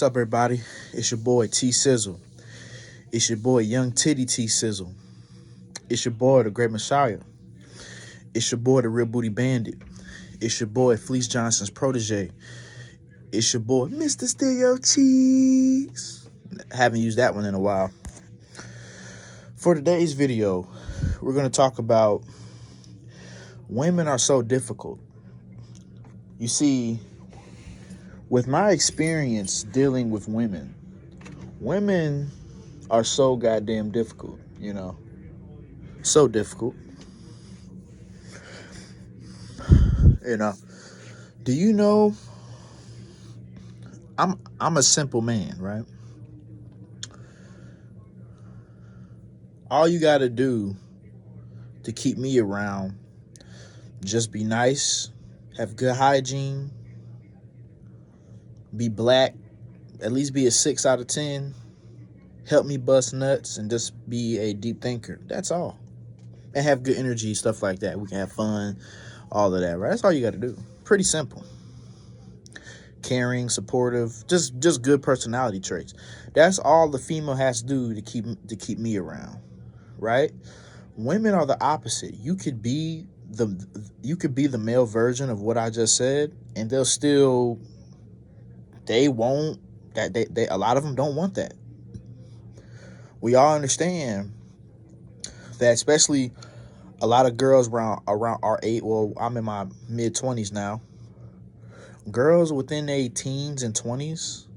What's up, everybody? It's your boy T.Sizzle. It's your boy Young Titty T.Sizzle. It's your boy the Great Messiah. It's your boy the Real Booty Bandit. It's your boy Fleece Johnson's protege. It's your boy Mr. Stereo Cheese. Haven't used that one in a while. For today's video, we're going to talk about women are so difficult. You see, with my experience dealing with women are so goddamn difficult, so difficult. Do you know I'm a simple man, right? All you got to do to keep me around, just be nice, have good hygiene, be black, at least be a 6 out of 10, help me bust nuts, and just be a deep thinker. That's all. And have good energy, stuff like that. We can have fun, all of that, right? That's all you got to do. Pretty simple. Caring, supportive, just good personality traits. That's all the female has to do to keep me around, right? Women are the opposite. You could be the male version of what I just said, and they won't. They a lot of them don't want that. We all understand that, especially a lot of girls around our age. Well, I'm in my mid-20s now. Girls within their teens and 20s,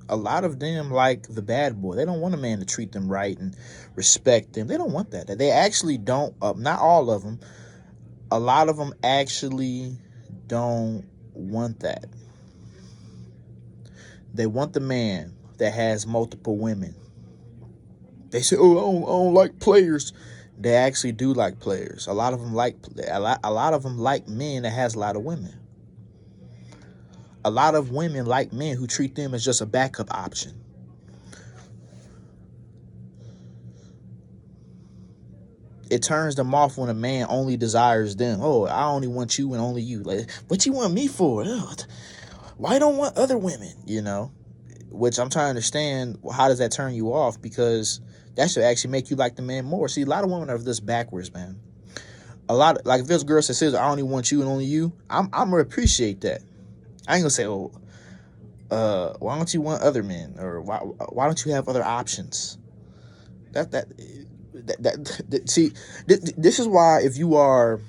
a lot of them like the bad boy. They don't want a man to treat them right and respect them. They don't want that. They actually don't. Not all of them. A lot of them actually don't want that. They want the man that has multiple women. They say, "Oh, I don't like players." They actually do like players. A lot of them like men that has a lot of women. A lot of women like men who treat them as just a backup option. It turns them off when a man only desires them. Oh, I only want you and only you. Like, what you want me for? Why don't want other women? Which I'm trying to understand. How does that turn you off? Because that should actually make you like the man more. See, a lot of women are this backwards, man. Like if this girl says, "I only want you and only you," I'm gonna appreciate that. I ain't gonna say, why don't you want other men, or why don't you have other options? See, this is why, if you are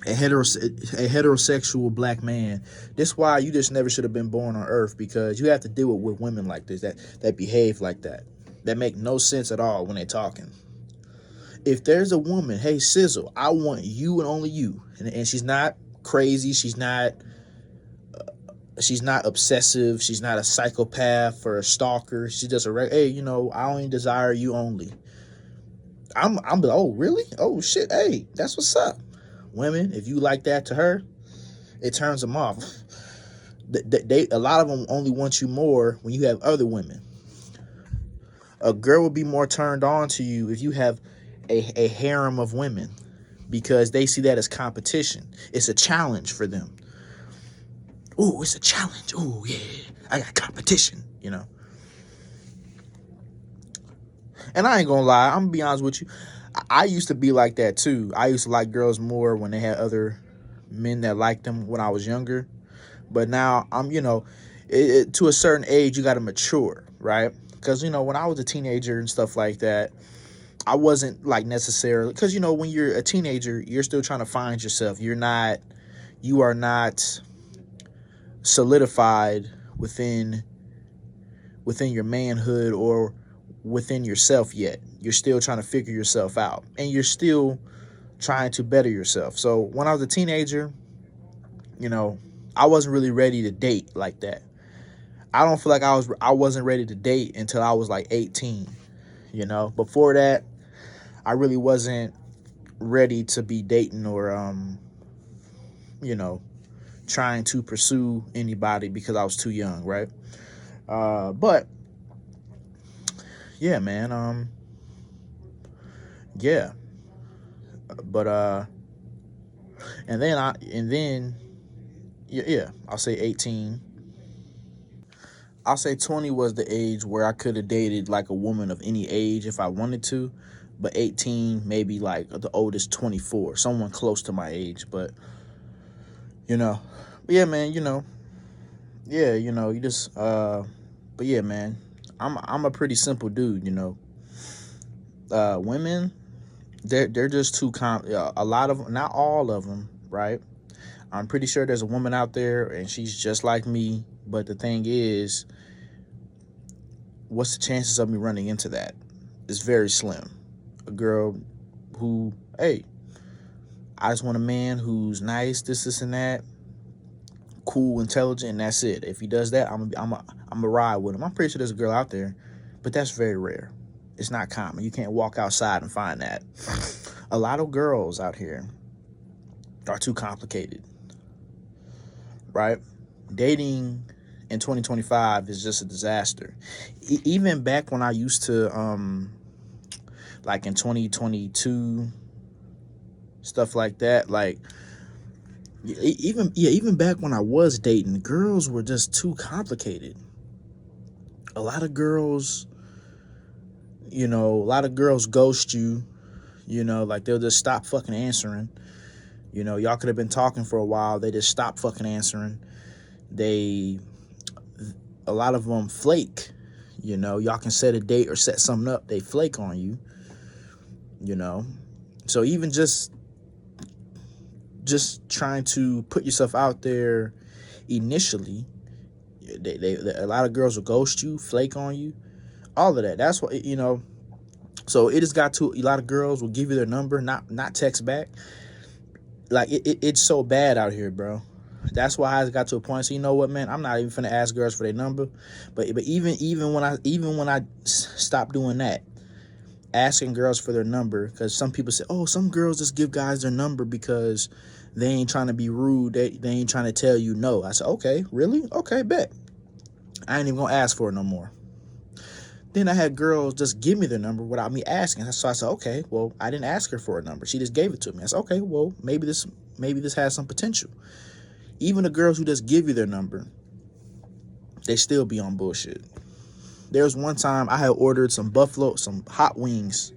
a heterosexual black man, this is why you just never should have been born on Earth, because you have to deal with women like this that behave like that make no sense at all when they're talking. If there's a woman, hey Sizzle, I want you and only you, and she's not crazy, she's not obsessive, she's not a psychopath or a stalker, she's just hey, I only desire you only. I'm like, oh really? Oh shit, hey, that's what's up. Women, if you like that to her, it turns them off. A lot of them only want you more when you have other women. A girl will be more turned on to you if you have a harem of women, because they see that as competition. It's a challenge for them. Ooh, it's a challenge. Ooh, yeah, I got competition, And I ain't gonna lie, I'm gonna be honest with you. I used to be like that too. I used to like girls more when they had other men that liked them when I was younger. But now I'm, to a certain age, you got to mature, right? Because, when I was a teenager and stuff like that, I wasn't like necessarily, because, when you're a teenager, you're still trying to find yourself. You are not solidified within your manhood or within yourself yet. You're still trying to figure yourself out, and you're still trying to better yourself. So when I was a teenager, I wasn't really ready to date like that. I don't feel like I wasn't ready to date until I was like 18. Before that, I really wasn't ready to be dating or trying to pursue anybody, because I was too young, right? But yeah, man. Yeah. But and then yeah, I'll say 18. I'll say 20 was the age where I could have dated like a woman of any age if I wanted to, but 18, maybe like the oldest 24, someone close to my age. But you know, yeah, man, yeah, you just but yeah, man, I'm a pretty simple dude. Women, they're just too a lot of, not all of them, right? I'm pretty sure there's a woman out there and she's just like me, but the thing is, what's the chances of me running into that? It's very slim. A girl who, hey, I just want a man who's nice, this, and that, cool, intelligent, and that's it. If he does that, I'm a ride with him. I'm pretty sure there's a girl out there, but that's very rare. It's not common. You can't walk outside and find that. A lot of girls out here are too complicated, right? Dating in 2025 is just a disaster. Even back when I used to, like in 2022, stuff like that, like even back when I was dating, girls were just too complicated. A lot of girls, ghost you, like they'll just stop fucking answering. Y'all could have been talking for a while, they just stop fucking answering. A lot of them flake. Y'all can set a date or set something up, they flake on you. So even just trying to put yourself out there initially, a lot of girls will ghost you, flake on you, all of that. That's what, so it has got to, a lot of girls will give you their number, not text back. Like it's so bad out here, bro. That's why I got to a point. So you know what, man? I'm not even finna ask girls for their number. But even when I stopped doing that, asking girls for their number, because some people say, oh, some girls just give guys their number because they ain't trying to be rude. They ain't trying to tell you no. I said, okay, really? Okay, bet. I ain't even gonna ask for it no more. Then I had girls just give me their number without me asking. So I said, okay, well, I didn't ask her for a number. She just gave it to me. I said, okay, well, maybe this has some potential. Even the girls who just give you their number, they still be on bullshit. There was one time I had ordered some hot wings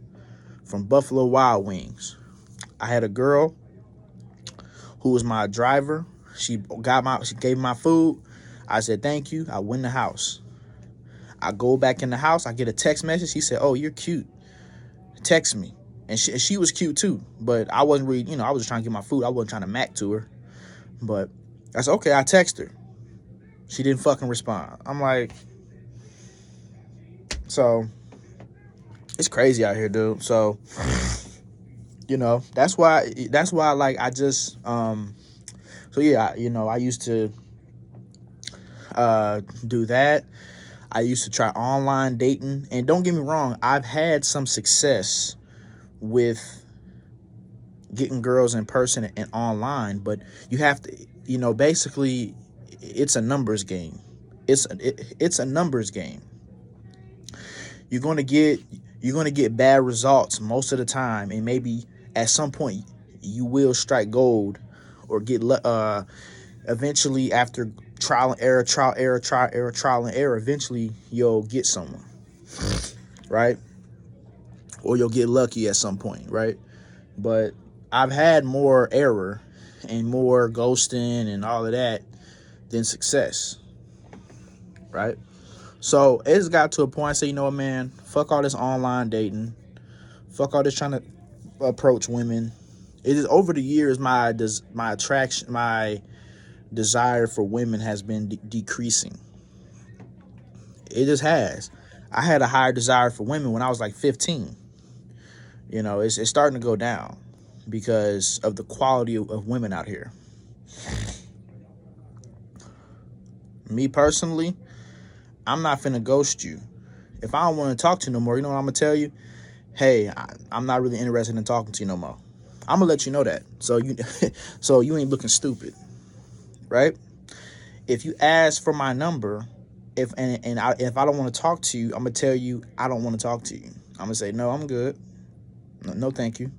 from Buffalo Wild Wings. I had a girl who was my driver. She gave me my food. I said, thank you. I went in the house. I go back in the house. I get a text message. She said, oh, you're cute. Text me. And she was cute too. But I wasn't really, I was just trying to get my food. I wasn't trying to mac to her. But I said, okay, I text her. She didn't fucking respond. I'm like, so it's crazy out here, dude. So, that's why like I just, so yeah, I used to do that. I used to try online dating, and don't get me wrong, I've had some success with getting girls in person and online, but you have to, basically it's a numbers game. It's a numbers game. You're going to get bad results most of the time, and maybe at some point you will strike gold or get eventually, after trial and error, eventually you'll get someone, right? Or you'll get lucky at some point, right? But I've had more error and more ghosting and all of that than success, right? So it's got to a point I say, you know what, man, fuck all this online dating, fuck all this trying to approach women. It is, over the years, my desire for women has been decreasing. It just has. I had a higher desire for women when I was like 15. It's starting to go down because of the quality of women out here. Me personally, I'm not finna ghost you. If I don't want to talk to you no more, you know what I'm gonna tell you? Hey, I'm not really interested in talking to you no more. I'm gonna let you know that, so you ain't looking stupid, right? If you ask for my number, if I don't want to talk to you, I'm gonna tell you I don't want to talk to you. I'm gonna say, no, I'm good. No, thank you.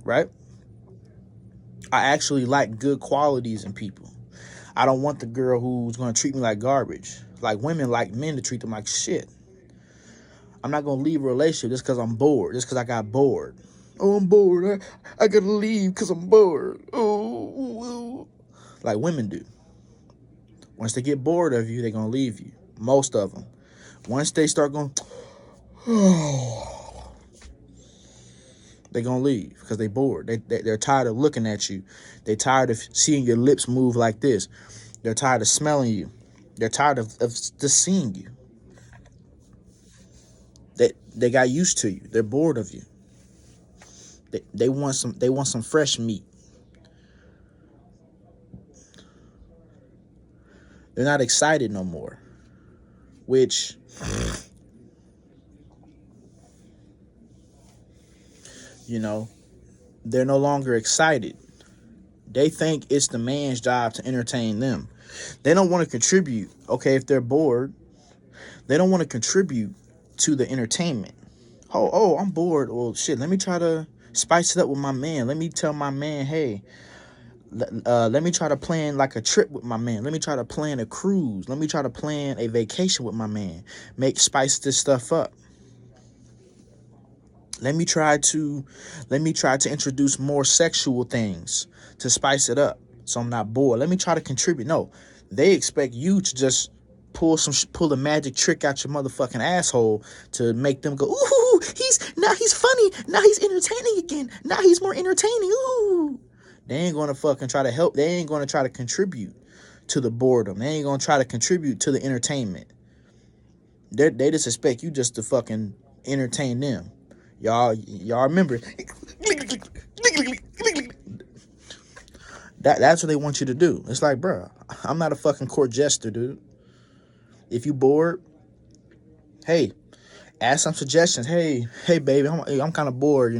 Right? I actually like good qualities in people. I don't want the girl who's going to treat me like garbage. Like women like men to treat them like shit. I'm not going to leave a relationship just because I'm bored, just because I got bored. Oh, I'm bored. I got to leave because I'm bored. Oh. Like women do. Once they get bored of you, they're going to leave you. Most of them. Once they start going, they're going to leave because they're bored. They're tired of looking at you. They're tired of seeing your lips move like this. They're tired of smelling you. They're tired of just seeing you. They got used to you. They're bored of you. They want some fresh meat. They're not excited no more. Which they're no longer excited. They think it's the man's job to entertain them. They don't want to contribute. Okay, if they're bored, they don't want to contribute to the entertainment. Oh, I'm bored. Well, shit, let me try to spice it up with my man. Let me tell my man, hey, let me try to plan like a trip with my man. Let me try to plan a cruise. Let me try to plan a vacation with my man. Spice this stuff up. Let me try to introduce more sexual things to spice it up so I'm not bored. Let me try to contribute. No, they expect you to just pull a magic trick out your motherfucking asshole to make them go, ooh, he's funny. Now he's entertaining again. Now he's more entertaining. Ooh. They ain't going to fucking try to help. They ain't going to try to contribute to the boredom. They ain't going to try to contribute to the entertainment. They just expect you just to fucking entertain them. Y'all remember that's what they want you to do. It's like, bro, I'm not a fucking court jester, dude. If you bored, hey, ask some suggestions. Hey, baby, I'm kind of bored,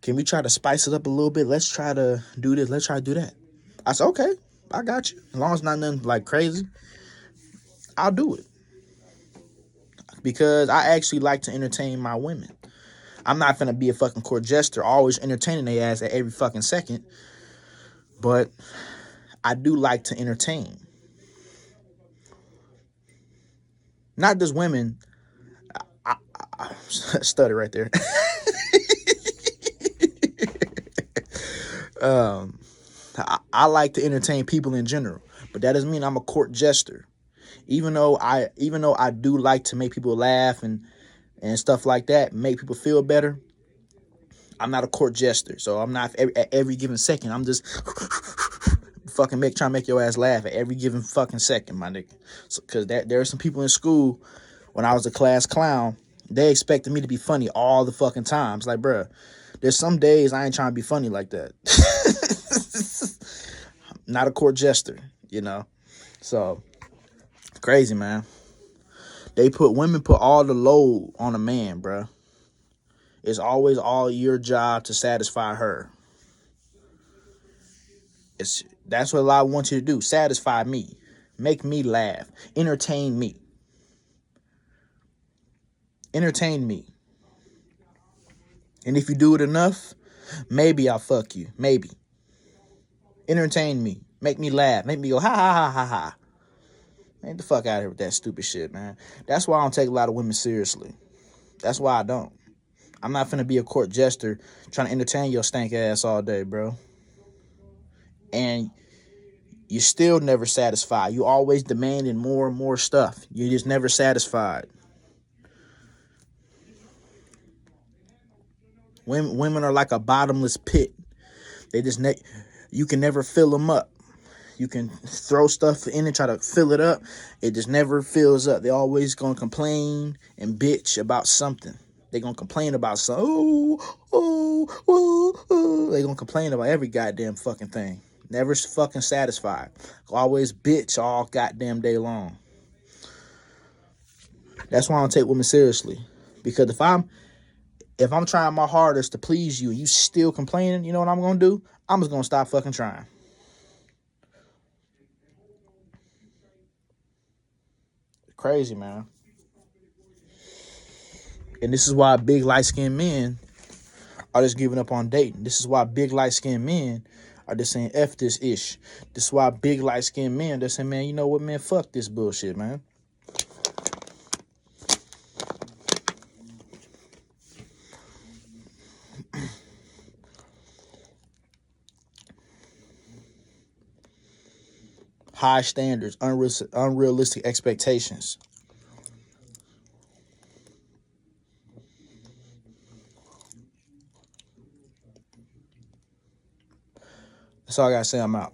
Can we try to spice it up a little bit? Let's try to do this. Let's try to do that. I said, okay, I got you. As long as it's not nothing like crazy, I'll do it. Because I actually like to entertain my women. I'm not finna be a fucking court jester, always entertaining their ass at every fucking second. But I do like to entertain. Not just women. I stutter right there. I like to entertain people in general, but that doesn't mean I'm a court jester. Even though I do like to make people laugh and stuff like that, make people feel better, I'm not a court jester. So I'm not at every given second. I'm just fucking trying to make your ass laugh at every given fucking second, my nigga. Because there are some people in school when I was a class clown, they expected me to be funny all the fucking time. It's like, bruh, there's some days I ain't trying to be funny like that. Not a court jester, So crazy, man. Women put all the load on a man, bruh. It's always all your job to satisfy her. That's what I want you to do. Satisfy me. Make me laugh. Entertain me. Entertain me. And if you do it enough, maybe I'll fuck you. Maybe. Entertain me. Make me laugh. Make me go, ha, ha, ha, ha, ha. Get the fuck out of here with that stupid shit, man. That's why I don't take a lot of women seriously. That's why I don't. I'm not finna be a court jester trying to entertain your stank ass all day, bro. And you're still never satisfied. You always demanding more and more stuff. You're just never satisfied. Women are like a bottomless pit. You can never fill them up. You can throw stuff in and try to fill it up. It just never fills up. They're always going to complain and bitch about something. They're going to complain about something. They're going to complain about every goddamn fucking thing. Never fucking satisfied. Always bitch all goddamn day long. That's why I don't take women seriously. Because if I'm trying my hardest to please you and you still complaining, you know what I'm going to do? I'm just going to stop fucking trying. Crazy, man. And this is why big light-skinned men are just giving up on dating. This is why big light-skinned men are just saying F this ish. This is why big light skinned men, they're saying, man, you know what, man, fuck this bullshit, man. High standards, unrealistic expectations. That's all I gotta say. I'm out.